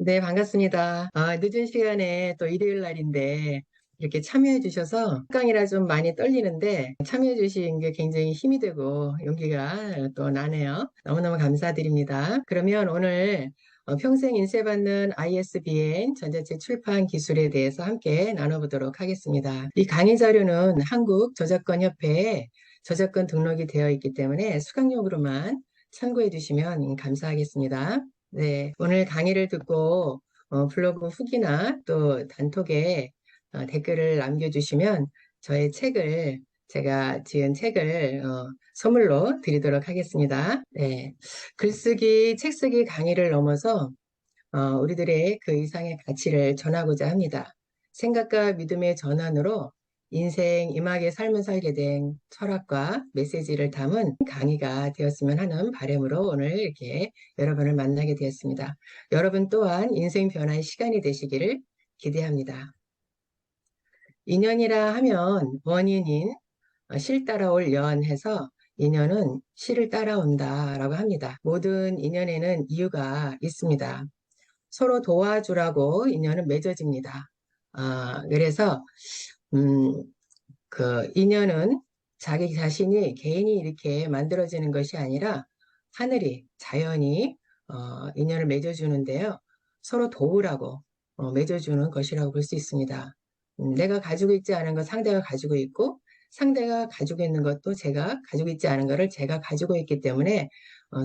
네, 반갑습니다. 늦은 시간에 또 일요일 날인데 이렇게 참여해 주셔서 강이라 좀 많이 떨리는데 참여해 주신 게 굉장히 힘이 되고 용기가 또 나네요. 너무너무 감사드립니다. 그러면 오늘 평생 인쇄받는 ISBN 전자책 출판 기술에 대해서 함께 나눠보도록 하겠습니다. 이 강의 자료는 한국저작권협회에 저작권 등록이 되어 있기 때문에 수강용으로만 참고해 주시면 감사하겠습니다. 네, 오늘 강의를 듣고 블로그 후기나 또 단톡에 댓글을 남겨주시면 저의 책을, 제가 지은 책을 선물로 드리도록 하겠습니다. 네, 글쓰기, 책쓰기 강의를 넘어서 우리들의 그 이상의 가치를 전하고자 합니다. 생각과 믿음의 전환으로 인생 임하게 삶을 살게 된 철학과 메시지를 담은 강의가 되었으면 하는 바람으로 오늘 이렇게 여러분을 만나게 되었습니다. 여러분 또한 인생 변화의 시간이 되시기를 기대합니다. 인연이라 하면 원인인 실 따라올 연 해서 인연은 실을 따라온다라고 합니다. 모든 인연에는 이유가 있습니다. 서로 도와주라고 인연은 맺어집니다. 그래서 음, 그 인연은 자기 자신이 개인이 이렇게 만들어지는 것이 아니라 하늘이 자연이 인연을 맺어주는데요. 서로 도우라고 맺어주는 것이라고 볼 수 있습니다. 내가 가지고 있지 않은 것 상대가 가지고 있고 상대가 가지고 있는 것도 제가 가지고 있지 않은 것을 제가 가지고 있기 때문에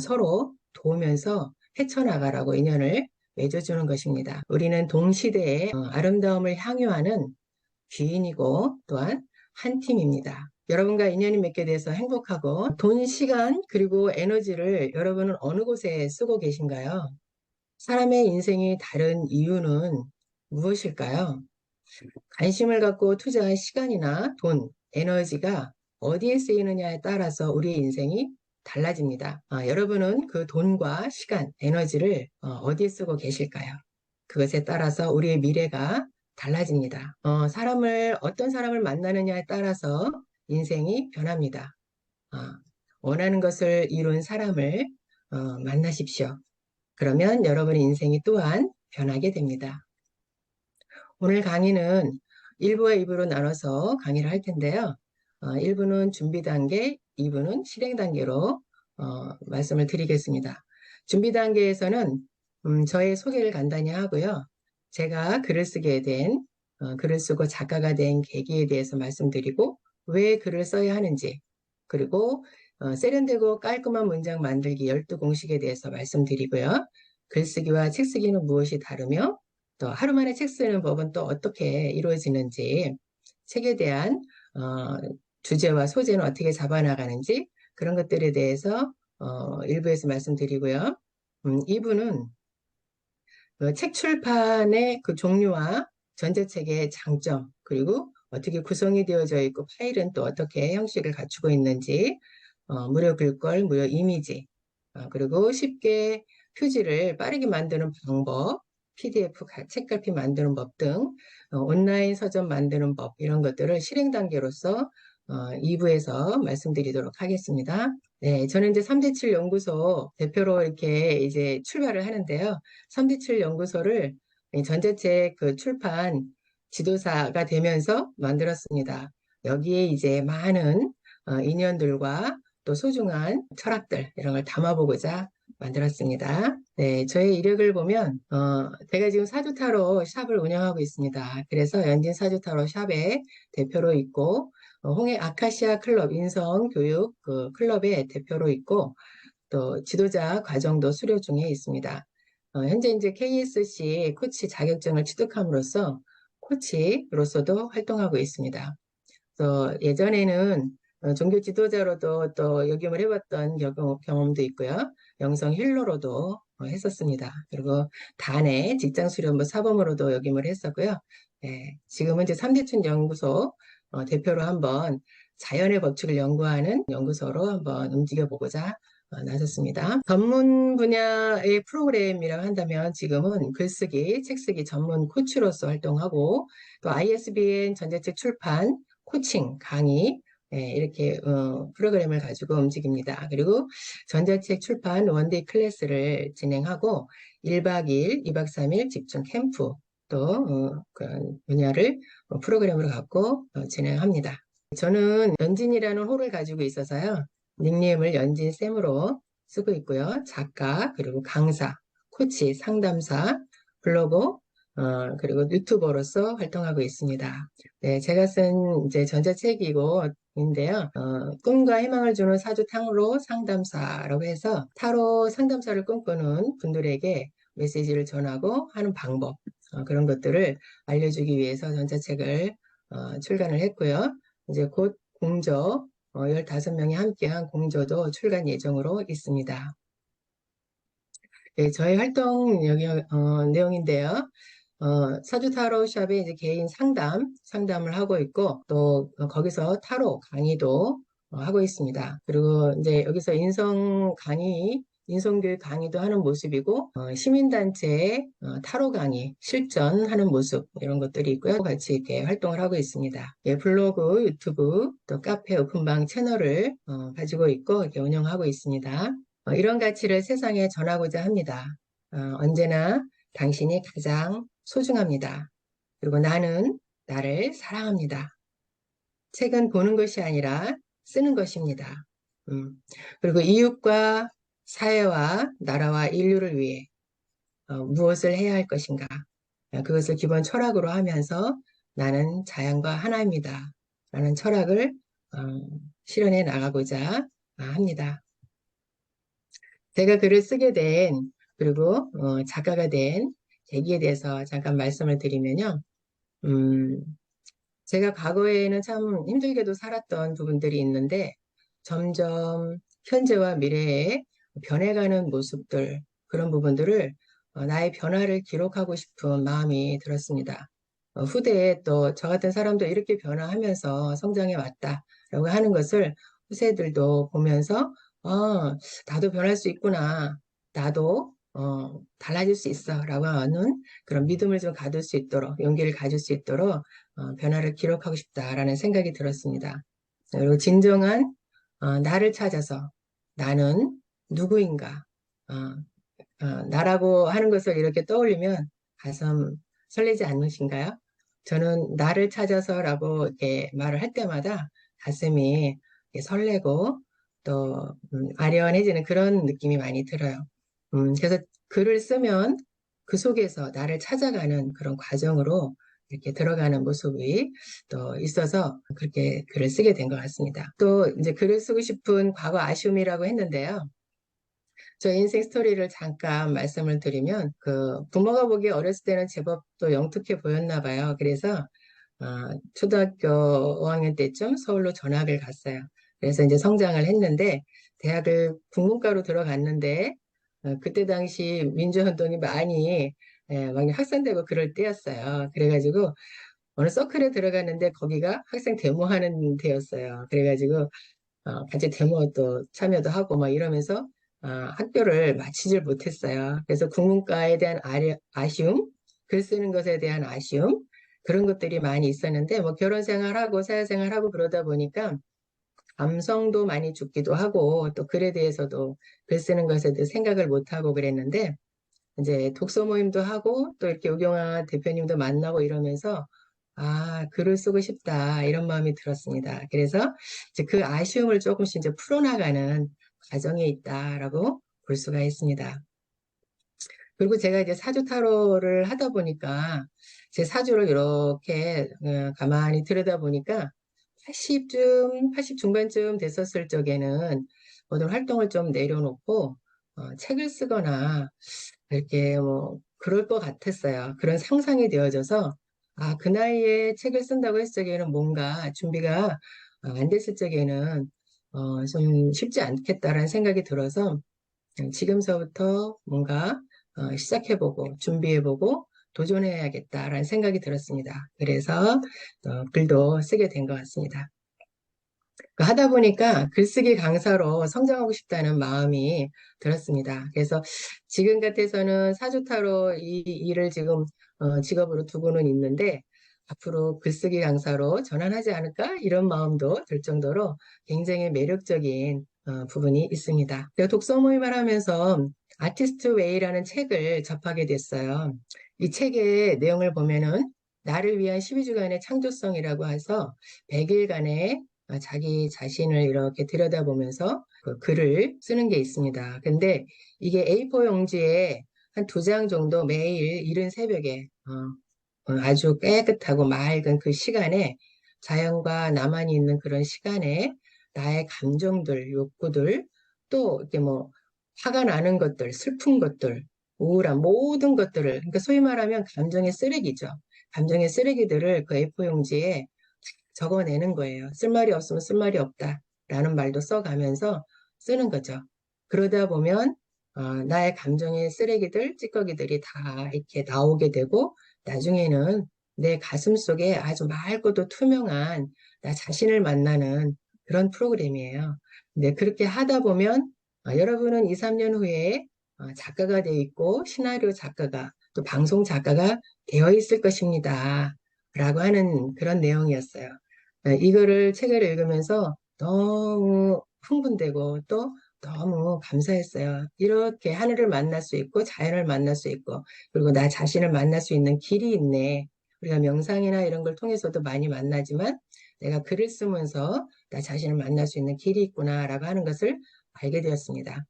서로 도우면서 헤쳐나가라고 인연을 맺어주는 것입니다. 우리는 동시대의 아름다움을 향유하는 귀인이고 또한 한 팀입니다. 여러분과 인연이 맺게 돼서 행복하고 돈, 시간, 그리고 에너지를 여러분은 어느 곳에 쓰고 계신가요? 사람의 인생이 다른 이유는 무엇일까요? 관심을 갖고 투자한 시간이나 돈, 에너지가 어디에 쓰이느냐에 따라서 우리의 인생이 달라집니다. 여러분은 그 돈과 시간, 에너지를 어디에 쓰고 계실까요? 그것에 따라서 우리의 미래가 달라집니다. 어떤 사람을 만나느냐에 따라서 인생이 변합니다. 어, 원하는 것을 이룬 사람을 만나십시오. 그러면 여러분의 인생이 또한 변하게 됩니다. 오늘 강의는 1부와 2부로 나눠서 강의를 할 텐데요. 1부는 준비 단계, 2부는 실행 단계로 말씀을 드리겠습니다. 준비 단계에서는 저의 소개를 간단히 하고요. 제가 글을 쓰고 작가가 된 계기에 대해서 말씀드리고 왜 글을 써야 하는지, 그리고 세련되고 깔끔한 문장 만들기 12공식에 대해서 말씀드리고요. 글쓰기와 책쓰기는 무엇이 다르며 또 하루 만에 책 쓰는 법은 또 어떻게 이루어지는지, 책에 대한 주제와 소재는 어떻게 잡아나가는지 그런 것들에 대해서 일부에서 말씀드리고요. 2부는 책 출판의 그 종류와 전자책의 장점, 그리고 어떻게 구성이 되어져 있고 파일은 또 어떻게 형식을 갖추고 있는지, 무료 글꼴, 무료 이미지, 그리고 쉽게 표지를 빠르게 만드는 방법, PDF 책갈피 만드는 법 등 온라인 서점 만드는 법 이런 것들을 실행 단계로서 2부에서 말씀드리도록 하겠습니다. 네, 저는 이제 3대7 연구소 대표로 이렇게 이제 출발을 하는데요. 3대7 연구소를 전자책 그 출판 지도사가 되면서 만들었습니다. 여기에 이제 많은 인연들과 또 소중한 철학들 이런 걸 담아보고자 만들었습니다. 네, 저의 이력을 보면 제가 지금 사주타로 샵을 운영하고 있습니다. 그래서 연진 사주타로 샵의 대표로 있고 홍해 아카시아 클럽 인성 교육 그 클럽의 대표로 있고 또 지도자 과정도 수료 중에 있습니다. 현재 이제 KSC 코치 자격증을 취득함으로써 코치로서도 활동하고 있습니다. 또 예전에는 종교 지도자로도 또 역임을 해봤던 경험도 있고요. 영성 힐러로도 했었습니다. 그리고 단에 직장 수련부 사범으로도 역임을 했었고요. 네, 지금은 이제 3대춘 연구소 대표로 한번 자연의 법칙을 연구하는 연구소로 한번 움직여보고자 나섰습니다. 전문 분야의 프로그램이라고 한다면 지금은 글쓰기, 책쓰기 전문 코치로서 활동하고 또 ISBN 전자책 출판, 코칭, 강의, 예, 이렇게 프로그램을 가지고 움직입니다. 그리고 전자책 출판 원데이 클래스를 진행하고 1박 2일, 2박 3일 집중 캠프 또 그런 분야를 프로그램으로 갖고 진행합니다. 저는 연진이라는 호를 가지고 있어서요. 닉네임을 연진쌤으로 쓰고 있고요. 작가, 그리고 강사, 코치, 상담사, 블로거, 그리고 유튜버로서 활동하고 있습니다. 네, 제가 쓴 이제 전자책이고 인데요. 꿈과 희망을 주는 사주 타로 상담사라고 해서 타로 상담사를 꿈꾸는 분들에게 메시지를 전하고 하는 방법, 그런 것들을 알려주기 위해서 전자책을 출간을 했고요. 이제 곧 공저, 15명이 함께한 공저도 출간 예정으로 있습니다. 네, 저희 활동 내용인데요. 사주 타로 샵에 이제 개인 상담을 하고 있고, 또 거기서 타로 강의도 하고 있습니다. 그리고 이제 여기서 인성교육 강의도 하는 모습이고, 시민단체의 타로 강의, 실전하는 모습, 이런 것들이 있고요. 같이 이렇게 활동을 하고 있습니다. 예, 블로그, 유튜브, 또 카페, 오픈방 채널을 가지고 있고, 이렇게 운영하고 있습니다. 이런 가치를 세상에 전하고자 합니다. 언제나 당신이 가장 소중합니다. 그리고 나는 나를 사랑합니다. 책은 보는 것이 아니라 쓰는 것입니다. 그리고 이웃과 사회와 나라와 인류를 위해 무엇을 해야 할 것인가? 그것을 기본 철학으로 하면서 나는 자연과 하나입니다. 라는 철학을 어, 실현해 나가고자 합니다. 제가 글을 쓰게 된, 그리고 작가가 된 계기에 대해서 잠깐 말씀을 드리면요. 음, 제가 과거에는 참 힘들게도 살았던 부분들이 있는데 점점 현재와 미래에 변해가는 모습들, 그런 부분들을 나의 변화를 기록하고 싶은 마음이 들었습니다. 후대에 또 저 같은 사람도 이렇게 변화하면서 성장해 왔다라고 하는 것을 후세들도 보면서 나도 변할 수 있구나. 나도 달라질 수 있어 라고 하는 그런 믿음을 좀 가질 수 있도록, 용기를 가질 수 있도록 변화를 기록하고 싶다라는 생각이 들었습니다. 그리고 진정한 나를 찾아서 나는 누구인가, 나라고 하는 것을 이렇게 떠올리면 가슴 설레지 않으신가요? 저는 나를 찾아서라고 이렇게 말을 할 때마다 가슴이 설레고 또 아련해지는 그런 느낌이 많이 들어요. 그래서 글을 쓰면 그 속에서 나를 찾아가는 그런 과정으로 이렇게 들어가는 모습이 또 있어서 그렇게 글을 쓰게 된 것 같습니다. 또 이제 글을 쓰고 싶은 과거 아쉬움이라고 했는데요. 저 인생 스토리를 잠깐 말씀을 드리면, 부모가 보기에 어렸을 때는 제법 또 영특해 보였나 봐요. 그래서, 초등학교 5학년 때쯤 서울로 전학을 갔어요. 그래서 이제 성장을 했는데, 대학을 국문과로 들어갔는데, 그때 당시 민주운동이 많이, 막 확산되고 그럴 때였어요. 그래가지고, 어느 서클에 들어갔는데, 거기가 학생 데모하는 데였어요. 그래가지고, 같이 데모도 참여도 하고 막 이러면서 학교를 마치질 못했어요. 그래서 국문과에 대한 아쉬움, 글 쓰는 것에 대한 아쉬움, 그런 것들이 많이 있었는데 뭐 결혼 생활하고 사회생활하고 그러다 보니까 감성도 많이 죽기도 하고 또 글에 대해서도 글 쓰는 것에 대해 생각을 못하고 그랬는데 이제 독서 모임도 하고 또 이렇게 우경아 대표님도 만나고 이러면서 글을 쓰고 싶다 이런 마음이 들었습니다. 그래서 이제 그 아쉬움을 조금씩 이제 풀어나가는 과정에 있다라고 볼 수가 있습니다. 그리고 제가 이제 사주 타로를 하다 보니까 제 사주를 이렇게 가만히 들여다 보니까 80 중반쯤 됐었을 적에는 모든 활동을 좀 내려놓고 책을 쓰거나 이렇게 뭐 그럴 것 같았어요. 그런 상상이 되어져서 그 나이에 책을 쓴다고 했을 적에는 뭔가 준비가 안 됐을 적에는 좀 쉽지 않겠다라는 생각이 들어서 지금서부터 뭔가 시작해보고 준비해보고 도전해야겠다라는 생각이 들었습니다. 그래서 글도 쓰게 된 것 같습니다. 하다 보니까 글쓰기 강사로 성장하고 싶다는 마음이 들었습니다. 그래서 지금 같아서는 사주타로 이 일을 지금 직업으로 두고는 있는데 앞으로 글쓰기 강사로 전환하지 않을까? 이런 마음도 들 정도로 굉장히 매력적인 부분이 있습니다. 제가 독서 모임을 하면서 아티스트 웨이라는 책을 접하게 됐어요. 이 책의 내용을 보면은 나를 위한 12주간의 창조성이라고 해서 100일간의 자기 자신을 이렇게 들여다보면서 그 글을 쓰는 게 있습니다. 근데 이게 A4 용지에 한 2장 정도 매일 이른 새벽에 아주 깨끗하고 맑은 그 시간에 자연과 나만이 있는 그런 시간에 나의 감정들, 욕구들, 또 이렇게 뭐 화가 나는 것들, 슬픈 것들, 우울한 모든 것들을, 그러니까 소위 말하면 감정의 쓰레기죠. 감정의 쓰레기들을 그 A4 용지에 적어내는 거예요. 쓸 말이 없으면 쓸 말이 없다라는 말도 써가면서 쓰는 거죠. 그러다 보면 나의 감정의 쓰레기들, 찌꺼기들이 다 이렇게 나오게 되고 나중에는 내 가슴 속에 아주 맑고도 투명한 나 자신을 만나는 그런 프로그램이에요. 근데 그렇게 하다 보면 여러분은 2, 3년 후에 작가가 되어 있고 시나리오 작가가 또 방송 작가가 되어 있을 것입니다. 라고 하는 그런 내용이었어요. 이거를 책을 읽으면서 너무 흥분되고 또 너무 감사했어요. 이렇게 하늘을 만날 수 있고 자연을 만날 수 있고 그리고 나 자신을 만날 수 있는 길이 있네. 우리가 명상이나 이런 걸 통해서도 많이 만나지만 내가 글을 쓰면서 나 자신을 만날 수 있는 길이 있구나라고 하는 것을 알게 되었습니다.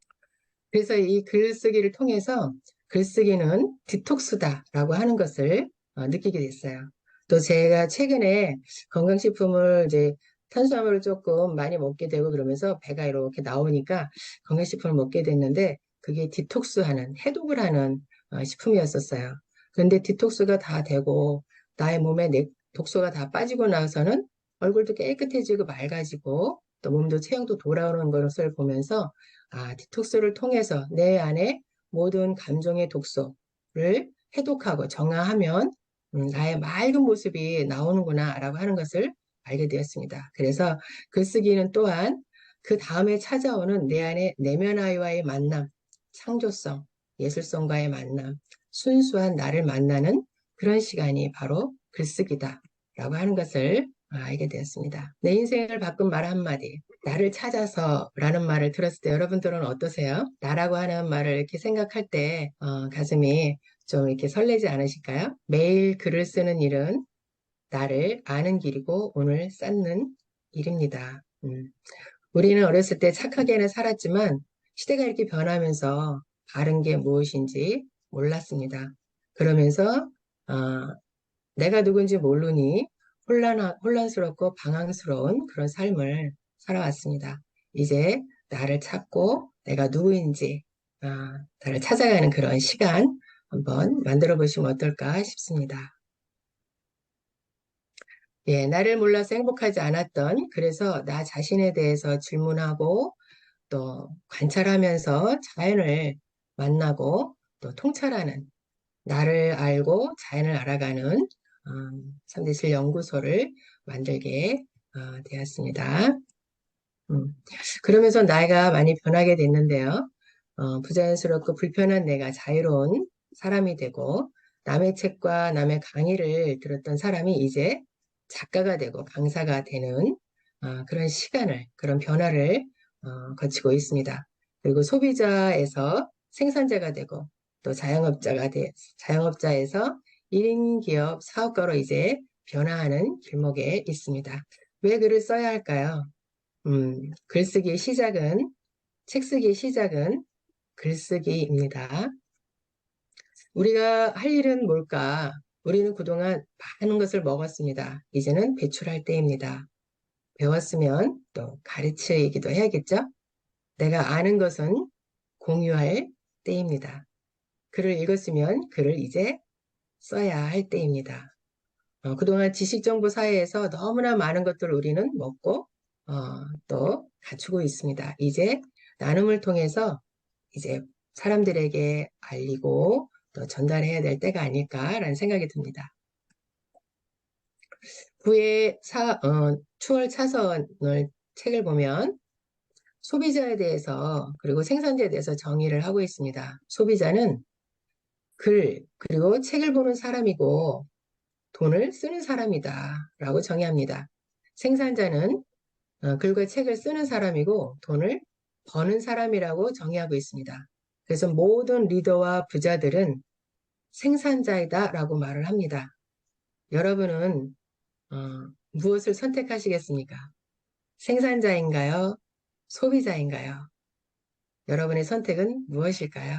그래서 이 글쓰기를 통해서 글쓰기는 디톡스다라고 하는 것을 느끼게 됐어요. 또 제가 최근에 건강식품을 이제 탄수화물을 조금 많이 먹게 되고 그러면서 배가 이렇게 나오니까 건강식품을 먹게 됐는데 그게 디톡스하는, 해독을 하는 식품이었었어요. 그런데 디톡스가 다 되고 나의 몸에 독소가 다 빠지고 나서는 얼굴도 깨끗해지고 맑아지고 또 몸도 체형도 돌아오는 것을 보면서 디톡스를 통해서 내 안에 모든 감정의 독소를 해독하고 정화하면 나의 맑은 모습이 나오는구나 라고 하는 것을 알게 되었습니다. 그래서 글쓰기는 또한 그 다음에 찾아오는 내 안에 내면 아이와의 만남, 창조성, 예술성과의 만남, 순수한 나를 만나는 그런 시간이 바로 글쓰기다 라고 하는 것을 알게 되었습니다. 내 인생을 바꾼 말 한마디. 나를 찾아서 라는 말을 들었을 때 여러분들은 어떠세요? 나라고 하는 말을 이렇게 생각할 때 가슴이 좀 이렇게 설레지 않으실까요? 매일 글을 쓰는 일은 나를 아는 길이고 오늘 쌓는 일입니다. 우리는 어렸을 때 착하게는 살았지만 시대가 이렇게 변하면서 바른 게 무엇인지 몰랐습니다. 그러면서 내가 누군지 모르니 혼란스럽고 방황스러운 그런 삶을 살아왔습니다. 이제 나를 찾고 내가 누구인지 나를 찾아가는 그런 시간 한번 만들어 보시면 어떨까 싶습니다. 예, 나를 몰라서 행복하지 않았던 그래서 나 자신에 대해서 질문하고 또 관찰하면서 자연을 만나고 또 통찰하는 나를 알고 자연을 알아가는 3대7 연구소를 만들게 되었습니다. 그러면서 나이가 많이 변하게 됐는데요. 부자연스럽고 불편한 내가 자유로운 사람이 되고 남의 책과 남의 강의를 들었던 사람이 이제 작가가 되고 강사가 되는 그런 시간을, 그런 변화를 거치고 있습니다. 그리고 소비자에서 생산자가 되고 또 자영업자에서 1인 기업 사업가로 이제 변화하는 길목에 있습니다. 왜 글을 써야 할까요? 글쓰기의 시작은, 책 쓰기의 시작은 글쓰기입니다. 우리가 할 일은 뭘까? 우리는 그동안 많은 것을 먹었습니다. 이제는 배출할 때입니다. 배웠으면 또 가르치기도 해야겠죠? 내가 아는 것은 공유할 때입니다. 글을 읽었으면 글을 이제 써야 할 때입니다. 그동안 지식정보 사회에서 너무나 많은 것들을 우리는 먹고 또 갖추고 있습니다. 이제 나눔을 통해서 이제 사람들에게 알리고 또 전달해야 될 때가 아닐까라는 생각이 듭니다. 후에 추월 차선을 책을 보면 소비자에 대해서 그리고 생산자에 대해서 정의를 하고 있습니다. 소비자는 그리고 책을 보는 사람이고 돈을 쓰는 사람이다 라고 정의합니다. 생산자는 글과 책을 쓰는 사람이고 돈을 버는 사람이라고 정의하고 있습니다. 그래서 모든 리더와 부자들은 생산자이다 라고 말을 합니다. 여러분은 무엇을 선택하시겠습니까? 생산자인가요? 소비자인가요? 여러분의 선택은 무엇일까요?